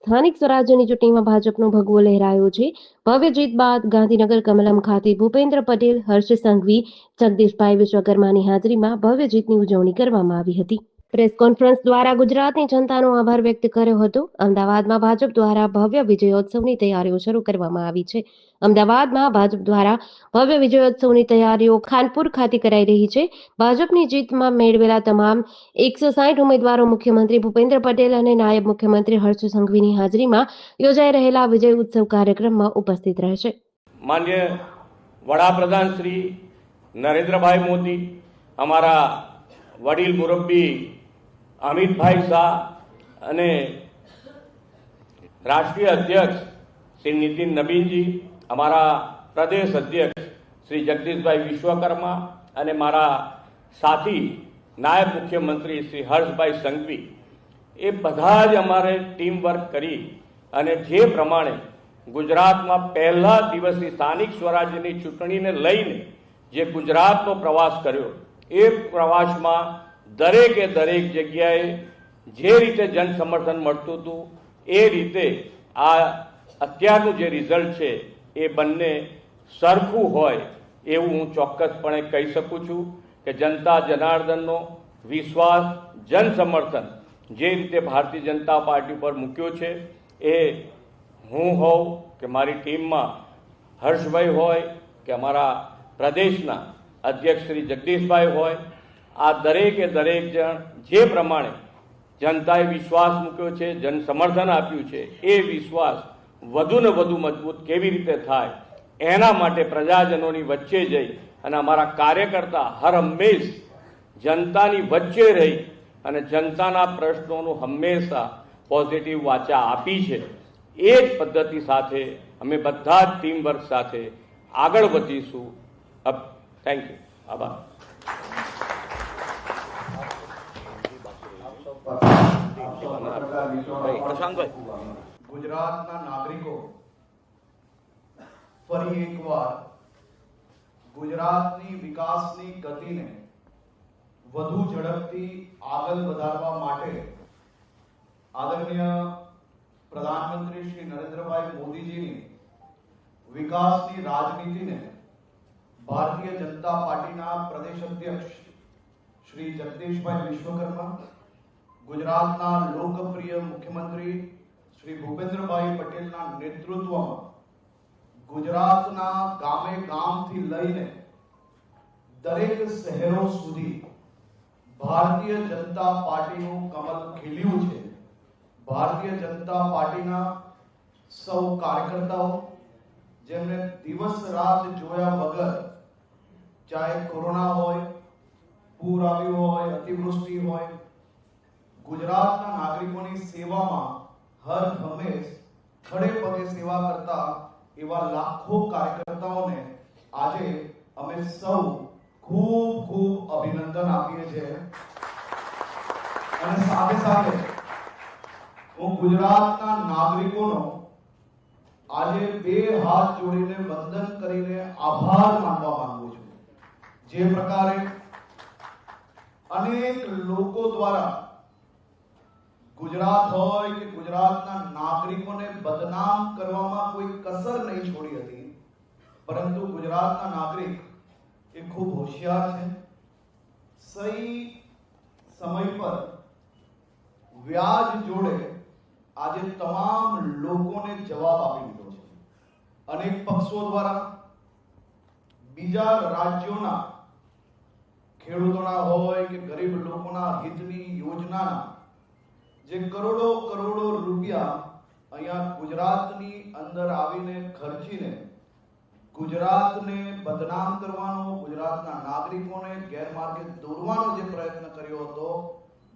સ્થાનિક સ્વરાજ્યની ચૂંટણીમાં ભાજપનો ભગવો લહેરાયો છે. ભવ્ય જીત બાદ ગાંધીનગર કમલમ ખાતે ભૂપેન્દ્ર પટેલ, હર્ષ સંઘવી, જગદીશભાઈ વિશ્વકર્માની હાજરીમાં ભવ્ય જીતની ઉજવણી કરવામાં આવી હતી. પ્રેસ કોન્ફરન્સ દ્વારા ગુજરાતની જનતાનો આભાર વ્યક્ત કર્યો હતો. અમદાવાદમાં ભાજપ દ્વારા ભવ્ય વિજયોત્સવની તૈયારીઓ શરૂ કરવામાં આવી છે. અમદાવાદમાં ભાજપ દ્વારા ભવ્ય વિજયોત્સવની તૈયારીઓ ખાનપુર ખાતે કરાઈ રહી છે. ભાજપની જીતમાં મેળવેલા તમામ 160 ઉમેદવારો મુખ્યમંત્રી ભૂપેન્દ્ર પટેલ અને નાયબ મુખ્યમંત્રી હર્ષ સંઘવીની હાજરીમાં યોજાઈ રહેલા વિજય ઉત્સવ કાર્યક્રમમાં ઉપસ્થિત રહેશે. માન્ય વડાપ્રધાન શ્રી નરેન્દ્રભાઈ મોદી, અમારા વડીલ મુરબ્બી અમિતભાઈ શાહ અને રાષ્ટ્રીય અધ્યક્ષ શ્રી નીતિન નબીનજી, અમારા પ્રદેશ અધ્યક્ષ શ્રી જગદીશભાઈ વિશ્વકર્મા અને મારા સાથી નાયબ મુખ્યમંત્રી શ્રી હર્ષભાઈ સંઘવી, એ બધા જ અમારે ટીમ વર્ક કરી અને જે પ્રમાણે ગુજરાતમાં પહેલા દિવસની સ્થાનિક સ્વરાજ્યની ચૂંટણીને લઈને જે ગુજરાતનો પ્રવાસ કર્યો, એ પ્રવાસમાં દરેકે દરેક જગ્યાએ જે રીતે જન સમર્થન મળતું હતું એ રીતે આ અત્યારનું જે રિઝલ્ટ છે એ બંને સરખું હોય એવું હું ચોક્કસપણે કહી શકું છું કે જનતા જનાર્દનનો વિશ્વાસ, જન સમર્થન જે રીતે ભારતીય જનતા પાર્ટી પર મૂક્યો છે, એ હું હોઉં કે મારી ટીમમાં હર્ષભાઈ હોય કે અમારા પ્રદેશના અધ્યક્ષ શ્રી જગદીશભાઈ હોય, આ દરેકે દરેક જણ જે પ્રમાણે જનતાએ વિશ્વાસ મૂક્યો છે, જન સમર્થન આપ્યું છે, એ વિશ્વાસ વધુ ને વધુ મજબૂત કેવી રીતે થાય એના માટે પ્રજાજનોની વચ્ચે જઈ અને અમારા કાર્યકર્તા હર હંમેશ જનતાની વચ્ચે રહી અને જનતાના પ્રશ્નોનું હંમેશા પોઝિટિવ વાચા આપી છે. એ જ પદ્ધતિ સાથે અમે બધા જ ટીમ વર્ક સાથે આગળ વધીશું. Thank you. આભાર. ગુજરાતના નાગરિકો ફરી એકવાર ગુજરાતની વિકાસની ગતિને વધુ ઝડપથી આગળ વધારવા માટે આદરણીય પ્રધાનમંત્રી શ્રી નરેન્દ્રભાઈ મોદીજીની વિકાસની રાજનીતિને ભારતીય જનતા પાર્ટીના પ્રદેશ અધ્યક્ષ શ્રી જગદીશભાઈ વિશ્વકર્મા, ગુજરાતના લોકપ્રિય મુખ્યમંત્રી શ્રી ભૂપેન્દ્રભાઈ પટેલના નેતૃત્વમાં ગુજરાતના ગામે ગામથી લઈને દરેક શહેરો સુધી ભારતીય જનતા પાર્ટીનું કમળ ખીલ્યું છે. ભારતીય જનતા પાર્ટીના સૌ કાર્યકર્તાઓ જેમને દિવસ રાત જોયા વગર, ચાહે કોરોના હોય, પૂર આવ્યું હોય, અતિવૃષ્ટિ હોય, ગુજરાતના નાગરિકોની સેવામાં હર હંમેશ ખડે પગે સેવા કરતા એવા લાખો કાર્યકર્તાઓને આજે અમે સૌ ખૂબ ખૂબ અભિનંદન આપીએ છીએ. અને સાથે સાથે હું ગુજરાતના નાગરિકોનો આજે બે હાથ જોડીને વંદન કરીને આભાર માનવા માંગુ છું. જે પ્રકારે અનેક લોકો દ્વારા ગુજરાત હોય કે ગુજરાતના નાગરિકોને બદનામ કરવામાં કોઈ કસર નહીં છોડી હતી, પરંતુ ગુજરાતના નાગરિક એ ખૂબ હોશિયાર છે. સહી સમય પર વ્યાજ જોડે આજે તમામ લોકોને જવાબ આપી દીધો છે. અનેક પક્ષો દ્વારા બીજા રાજ્યોના ખેડૂતોના હોય કે ગરીબ લોકોના હિતની યોજનાના જે કરોડો કરોડો રૂપિયા અહીંયા ગુજરાતની અંદર આવીને ખર્ચીને ગુજરાતને બદનામ કરવાનો, ગુજરાતના નાગરિકોને ગેરમાર્ગે દોરવાનો જે પ્રયત્ન કર્યો હતો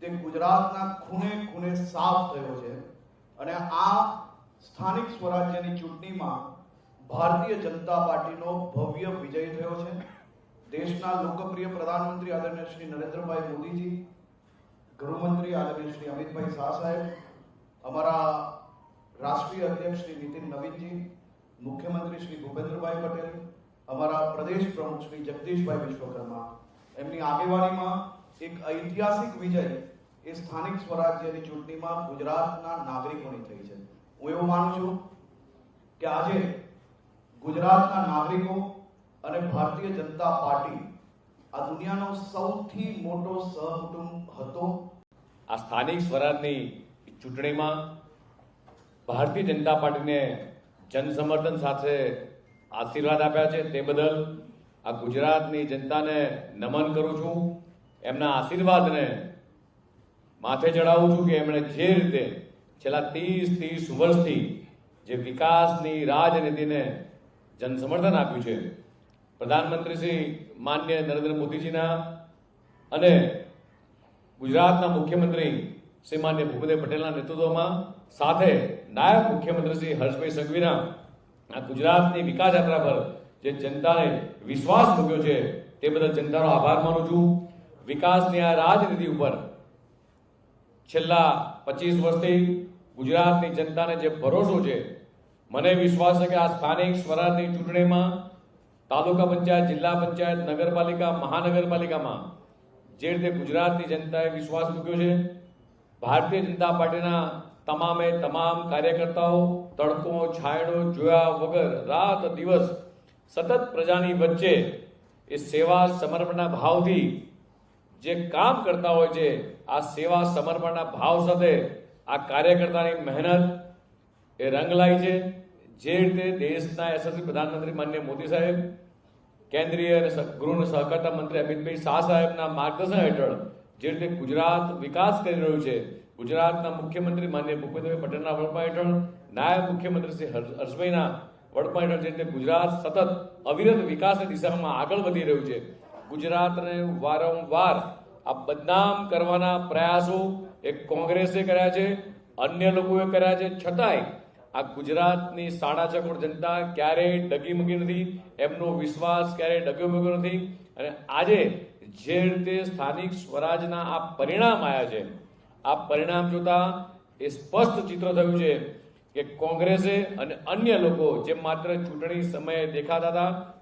તે ગુજરાતના ખૂણે ખૂણે સાફ થયો છે. અને આ સ્થાનિક સ્વરાજ્યની ચૂંટણીમાં ભારતીય જનતા પાર્ટીનો ભવ્ય વિજય થયો છે. દેશના લોકપ્રિય પ્રધાનમંત્રી આદરણીય શ્રી નરેન્દ્રભાઈ મોદીજી, ગૃહમંત્રી આદરણીય શ્રી અમિતભાઈ શાહ સાહેબ, અમારા રાષ્ટ્રીય અધ્યક્ષ શ્રી નીતિન નવીનજી, મુખ્યમંત્રી શ્રી ભૂપેન્દ્રભાઈ પટેલ, અમારા પ્રદેશ પ્રમુખ શ્રી જગદીશભાઈ વિશ્વકર્મા, એમની આગેવાનીમાં એક ઐતિહાસિક વિજય એ સ્થાનિક સ્વરાજ્યની ચૂંટણીમાં ગુજરાતના નાગરિકોની થઈ છે. હું એવું માનું છું કે આજે ગુજરાતના નાગરિકો અને ભારતીય જનતા પાર્ટી આ દુનિયાનો સૌથી મોટો સહકુટુંબ હતો. આ સ્થાનિક સ્વરાજની ચૂંટણીમાં ભારતીય જનતા પાર્ટીને જનસમર્થન સાથે આશીર્વાદ આપ્યા છે. તે બદલ આ ગુજરાતની જનતાને નમન કરું છું. એમના આશીર્વાદને માથે ચડાવું છું કે એમણે જે રીતે છેલ્લા 30 વર્ષથી જે વિકાસની રાજનીતિને જનસમર્થન આપ્યું છે, પ્રધાનમંત્રી શ્રી માનનીય નરેન્દ્ર મોદીજીના અને ગુજરાતના મુખ્યમંત્રી શ્રી માનનીય ભૂપેન્દ્ર પટેલના નેતૃત્વમાં સાથે નાયબ મુખ્યમંત્રી શ્રી હર્ષભાઈ સંઘવીના આ ગુજરાતની વિકાસ યાત્રા પર જે જનતાને વિશ્વાસ મૂક્યો છે તે બદલ જનતાનો આભાર માનું છું. વિકાસની આ રાજનીતિ ઉપર છેલ્લા 25 વર્ષથી ગુજરાતની જનતાને જે ભરોસો છે, મને વિશ્વાસ છે કે આ સ્થાનિક સ્વરાજની ચૂંટણીમાં તાલુકા પંચાયત, જિલ્લા પંચાયત, નગરપાલિકા, મહાનગરપાલિકામાં જે રીતે ગુજરાતની જનતાએ વિશ્વાસ મૂક્યો છે, ભારતીય જનતા પાર્ટીના તમામે તમામ કાર્યકર્તાઓ તડકો છાંયડો જોયા વગર રાત દિવસ સતત પ્રજાની વચ્ચે એ સેવા સમર્પણના ભાવથી જે કામ કરતા હોય છે, આ સેવા સમર્પણના ભાવ સાથે આ કાર્યકર્તાની મહેનત એ રંગ લાવી છે. જે રીતે દેશના યશસ્વી પ્રધાનમંત્રી માનનીય મોદી સાહેબ, કેન્દ્રીય અને ગૃહ અને સહકારિતા મંત્રી અમિતભાઈ શાહ સાહેબના માર્ગદર્શન હેઠળ જે રીતે ગુજરાત વિકાસ કરી રહ્યું છે, ગુજરાતના મુખ્યમંત્રી માનનીય ભૂપેન્દ્રભાઈ પટેલના વડપણ હેઠળ, નાયબ મુખ્યમંત્રી શ્રી હર્ષભાઈના વડપણ હેઠળ જે રીતે ગુજરાત સતત અવિરત વિકાસની દિશામાં આગળ વધી રહ્યું છે, ગુજરાતને વારંવાર આ બદનામ કરવાના પ્રયાસો એક કોંગ્રેસે કર્યા છે, અન્ય લોકોએ કર્યા છે, છતાંય આ ગુજરાતની 6.5 કરોડ જનતા ક્યારેય ડગીમગી નથી, એમનો વિશ્વાસ ક્યારેય ડગમગ્યો નથી. અને આજે જે રીતે સ્થાનિક સ્વરાજના આ પરિણામ આવ્યા છે, આ પરિણામ જોતા એ સ્પષ્ટ ચિત્ર થયું છે કે કોંગ્રેસે અને અન્ય લોકો જે માત્ર ચૂંટણી સમયે દેખાતા હતા